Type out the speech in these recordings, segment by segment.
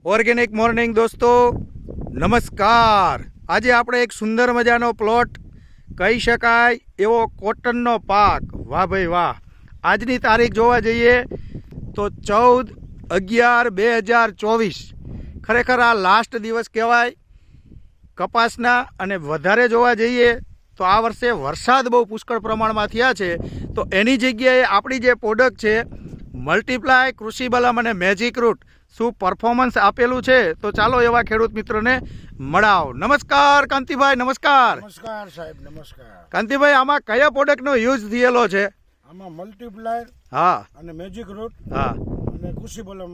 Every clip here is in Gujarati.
ઓર્ગેનિક મોર્નિંગ દોસ્તો, નમસ્કાર। આજે આપણે એક સુંદર મજાનો પ્લોટ કહી શકાય એવો કોટનનો પાક, વાહ ભાઈ વાહ। આજની તારીખ જોવા જઈએ તો 14/11/2024 ખરેખર આ લાસ્ટ દિવસ કહેવાય કપાસના। અને વધારે જોવા જઈએ તો આ વર્ષે વરસાદ બહુ પુષ્કળ પ્રમાણમાં થયા છે, તો એની જગ્યાએ આપણી જે પ્રોડક્ટ છે મલ્ટીપ્લાય કૃષિ બલમ અને મેજિક રૂટ શું પરફોર્મન્સ આપેલું છે, તો ચાલો એવા ખેડૂત મિત્રોને મળાવો। નમસ્કાર કાંતિભાઈ। નમસ્કાર। નમસ્કાર સાહેબ, નમસ્કાર। કાંતિભાઈ, આમાં કયા પ્રોડક્ટનો યુઝ થયેલો છે? આમાં મલ્ટીપ્લાયર હા અને મેજિક રૂટ હા અને કૃષિ બલમ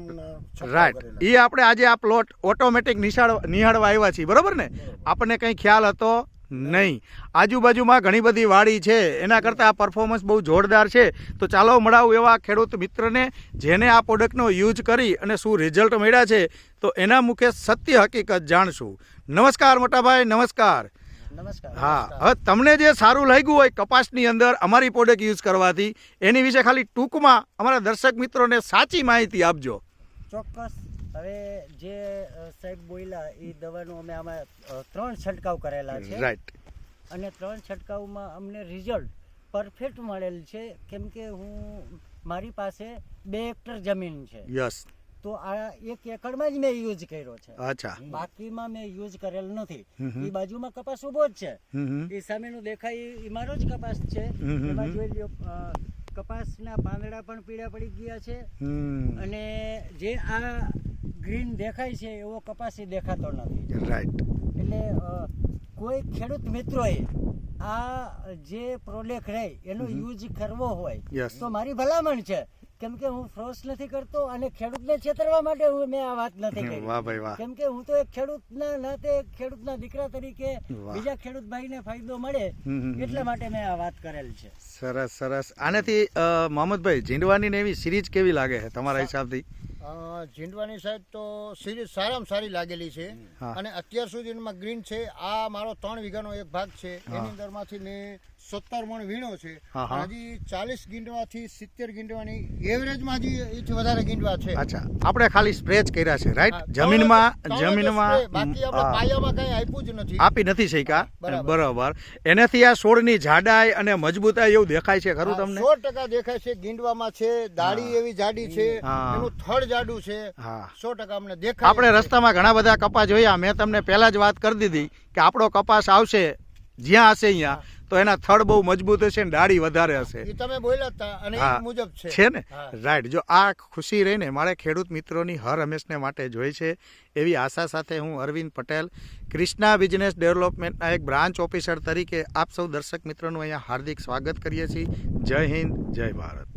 રાઈટ, એ આપણે આજે આ પ્લોટ ઓટોમેટિક નિહાળવા આવ્યા છીએ, બરોબર ને? આપણને કંઈ ખ્યાલ હતો નહીં, આજુબાજુમાં ઘણી બધી વાડી છે, એના કરતાં આ પરફોર્મન્સ બહુ જોરદાર છે। તો ચાલો મળાવું એવા ખેડૂત મિત્રને જેને આ પ્રોડક્ટનો યુઝ કરી અને શું રિઝલ્ટ મળ્યા છે, તો એના મુખે સત્ય હકીકત જાણશું। નમસ્કાર મોટાભાઈ। નમસ્કાર। નમસ્કાર। હા, હવે તમને જે સારું લાગ્યું હોય કપાસની અંદર અમારી પ્રોડક્ટ યુઝ કરવાથી, એની વિશે ખાલી ટૂંકમાં અમારા દર્શક મિત્રોને સાચી માહિતી આપજો। ચોક્કસ। હવે જે સાહેબ બોલ્યા એ દવાનું અમે આમાં 3 છંટકાવ કરેલા છે, રાઈટ, અને 3 છંટકાવમાં અમને રિઝલ્ટ પરફેક્ટ મળેલ છે, કેમ કે મારી પાસે 2 હેક્ટર જમીન છે, યસ, તો આ 1 એકડમાં જ મેં યુઝ કર્યો છે। અચ્છા, બાકીમાં મેં યુઝ કરેલ નથી। એ બાજુમાં કપાસ ઉભો જ છે, એ સામેનું દેખાય એ મારો જ કપાસ છે। એમાં જોઈ લ્યો, કપાસના પાંદડા પણ પીળા પડી ગયા છે, અને જે આ ગ્રીન દેખાય છે એવો કપાસી દેખાતો નથી, રાઈટ। એટલે કોઈ ખેડૂત મિત્રોએ આ જે પ્રોડક્ટ રહે એનો યુઝ કરવો હોય તો મારી ભલામણ છે, કેમ કે હું ફ્રોસ નથી કરતો અને ખેડૂતને છેતરવા માટે મેં આ વાત નથી કરી। વાહ ભાઈ વાહ। કેમ કે હું તો એક ખેડૂતના નાતે, ખેડૂતના દીકરા તરીકે બીજા ખેડૂત ભાઈને ફાયદો મળે એટલા માટે મેં આ વાત કરેલ છે। સરસ સરસ। આનાથી મોહમ્મદભાઈ, જીંડવાની ને એવી સિરીઝ કેવી લાગે છે તમારા હિસાબથી? ઝીંડવાની સાહેબ તો સિરીઝ સારામાં સારી લાગેલી છે, અને અત્યાર સુધીમાં ગ્રીન છે। આ મારો 3 વીઘાનો એક ભાગ છે, એની અંદરમાંથી મેં 17 મણ વીણો છે, હજી 40 ગીંડવાથી 70 ગીંડવાની એવરેજમાં હજી એથી વધારે ગીંડવા છે। અચ્છા, આપણે ખાલી સ્પ્રે જ કર્યા છે, રાઈટ? જમીનમાં બાકી આપણે પાયામાં કઈ આપ્યું જ નથી, આપી નથી શક્યા, બરાબર। એનાથી આ છોડની જાડાઈ અને મજબૂતાઈ એવું દેખાય છે ખરું તમને? 100% દેખાય છે। ગીંડવામાં છે, દાઢી એવી જાડી છે, એનું થડ જાડું છે, 100% અમને દેખાય। આપણે રસ્તામાં ઘણા બધા કપાસ જોયા, મેં તમને પહેલા જ વાત કરી દીધી કે આપણો કપાસ આવશે જ્યાં હશે અહીંયા તો એના થડ બહુ મજબૂત હશે ને દાઢી વધારે હશે, એ તમે બોલ્યા હતા અને એ મુજબ છે ને? રાઈટ। જો આ ખુશી રહીને મારે ખેડૂત મિત્રોની હર હંમેશને માટે જોઈ છે, એવી આશા સાથે હું અરવિંદ પટેલ, ક્રિષ્ના બિઝનેસ ડેવલપમેન્ટના એક બ્રાન્ચ ઓફિસર તરીકે આપ સૌ દર્શક મિત્રોનું અહીંયા હાર્દિક સ્વાગત કરીએ છીએ। જય હિન્દ, જય ભારત।